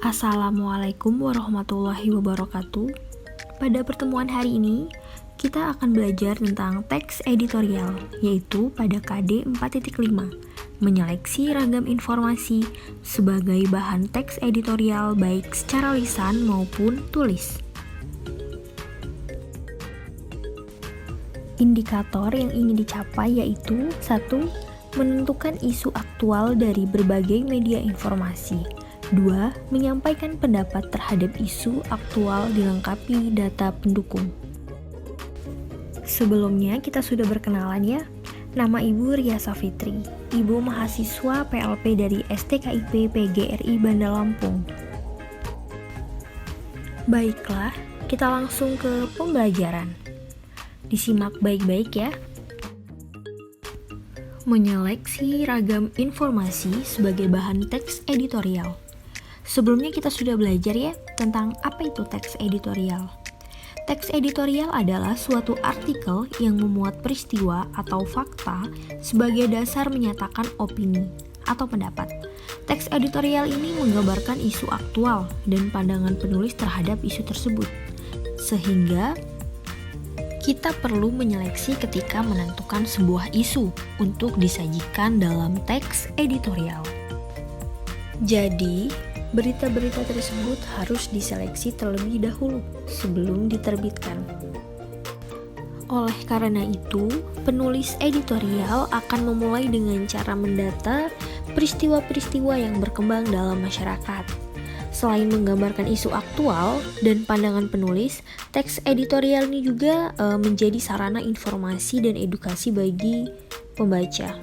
Assalamualaikum warahmatullahi wabarakatuh. Pada pertemuan hari ini, kita akan belajar tentang teks editorial, yaitu pada KD 4.5, menyeleksi ragam informasi sebagai bahan teks editorial baik secara lisan maupun tulis. Indikator yang ingin dicapai yaitu 1. Menentukan isu aktual dari berbagai media informasi. 2. Menyampaikan pendapat terhadap isu aktual dilengkapi data pendukung. Sebelumnya kita sudah berkenalan ya. Nama Ibu Ria Safitri, Ibu mahasiswa PLP dari STKIP PGRI Banda Lampung. Baiklah, kita langsung ke pembelajaran. Disimak baik-baik ya. Menyeleksi ragam informasi sebagai bahan teks editorial. Sebelumnya kita sudah belajar ya tentang apa itu teks editorial. Teks editorial adalah suatu artikel yang memuat peristiwa atau fakta sebagai dasar menyatakan opini atau pendapat. Teks editorial ini menggambarkan isu aktual dan pandangan penulis terhadap isu tersebut. Sehingga kita perlu menyeleksi ketika menentukan sebuah isu untuk disajikan dalam teks editorial. Jadi, berita-berita tersebut harus diseleksi terlebih dahulu sebelum diterbitkan. Oleh karena itu, penulis editorial akan memulai dengan cara mendata peristiwa-peristiwa yang berkembang dalam masyarakat. Selain menggambarkan isu aktual dan pandangan penulis, teks editorial ini juga menjadi sarana informasi dan edukasi bagi pembaca.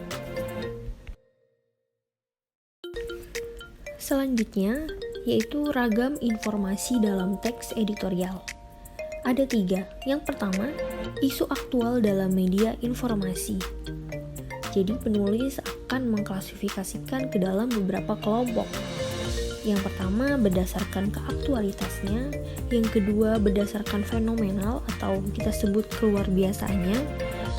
Selanjutnya, yaitu ragam informasi dalam teks editorial. Ada 3. Yang pertama, isu aktual dalam media informasi. Jadi penulis akan mengklasifikasikan ke dalam beberapa kelompok. Yang pertama berdasarkan keaktualitasnya, yang kedua berdasarkan fenomenal atau kita sebut keluar biasanya,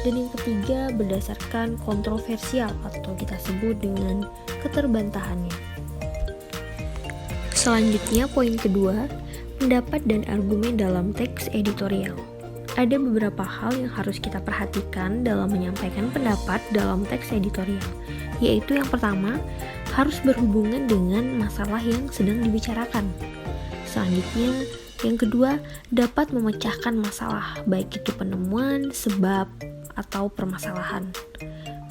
dan yang ketiga berdasarkan kontroversial atau kita sebut dengan keterbantahannya. Selanjutnya poin kedua, pendapat dan argumen dalam teks editorial. Ada beberapa hal yang harus kita perhatikan dalam menyampaikan pendapat dalam teks editorial, yaitu yang pertama, harus berhubungan dengan masalah yang sedang dibicarakan. Selanjutnya, yang kedua, dapat memecahkan masalah, baik itu penemuan, sebab, atau permasalahan.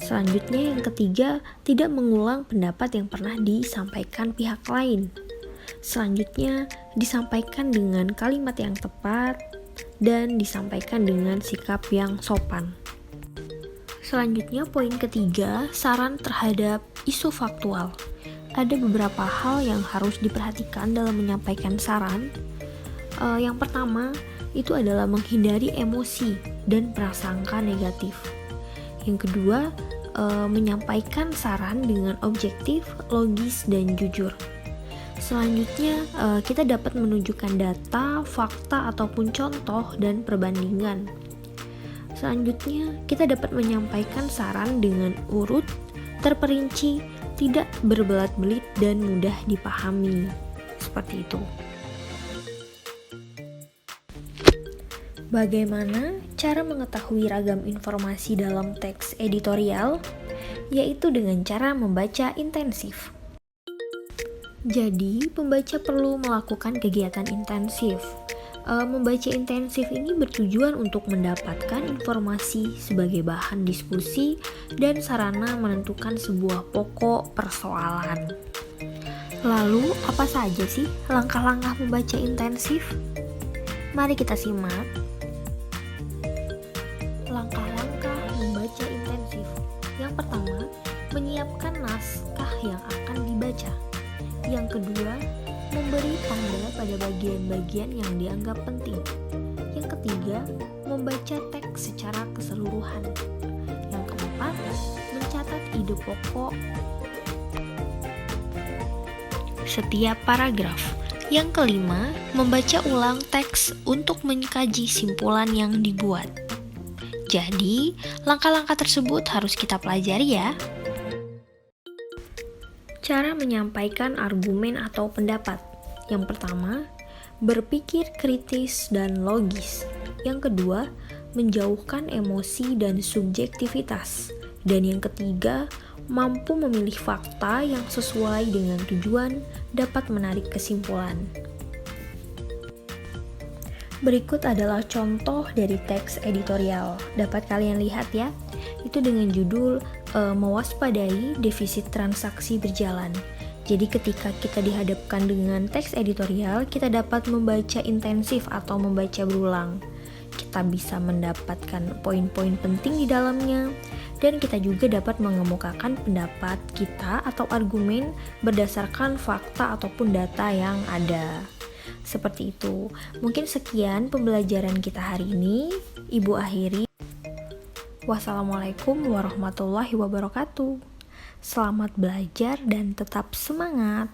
Selanjutnya, yang ketiga, tidak mengulang pendapat yang pernah disampaikan pihak lain. Selanjutnya, disampaikan dengan kalimat yang tepat dan disampaikan dengan sikap yang sopan. Selanjutnya, poin ketiga, saran terhadap isu faktual. Ada beberapa hal yang harus diperhatikan dalam menyampaikan saran. Yang pertama, itu adalah menghindari emosi dan prasangka negatif. Yang kedua, menyampaikan saran dengan objektif, logis, dan jujur. Selanjutnya, kita dapat menunjukkan data, fakta, ataupun contoh dan perbandingan. Selanjutnya, kita dapat menyampaikan saran dengan urut, terperinci, tidak berbelat-belit, dan mudah dipahami. Seperti itu. Bagaimana cara mengetahui ragam informasi dalam teks editorial? Yaitu dengan cara membaca intensif. Jadi, pembaca perlu melakukan kegiatan intensif. Membaca intensif ini bertujuan untuk mendapatkan informasi sebagai bahan diskusi dan sarana menentukan sebuah pokok persoalan. Lalu, apa saja sih langkah-langkah membaca intensif? Mari kita simak. Langkah-langkah membaca intensif. Yang pertama, menyiapkan naskah yang akan dibaca. Yang kedua, memberi tanda pada bagian-bagian yang dianggap penting. Yang ketiga, membaca teks secara keseluruhan. Yang keempat, mencatat ide pokok setiap paragraf. Yang kelima, membaca ulang teks untuk mengkaji simpulan yang dibuat. Jadi, langkah-langkah tersebut harus kita pelajari ya. Cara menyampaikan argumen atau pendapat. Yang pertama, berpikir kritis dan logis. Yang kedua, menjauhkan emosi dan subjektivitas. Dan yang ketiga, mampu memilih fakta yang sesuai dengan tujuan, dapat menarik kesimpulan. Berikut adalah contoh dari teks editorial. Dapat kalian lihat ya, itu dengan judul mewaspadai defisit transaksi berjalan. Jadi ketika kita dihadapkan dengan teks editorial, kita dapat membaca intensif atau membaca berulang. Kita bisa mendapatkan poin-poin penting di dalamnya, dan kita juga dapat mengemukakan pendapat kita atau argumen berdasarkan fakta ataupun data yang ada. Seperti itu. Mungkin sekian pembelajaran kita hari ini. Ibu akhiri. Wassalamualaikum warahmatullahi wabarakatuh. Selamat belajar dan tetap semangat.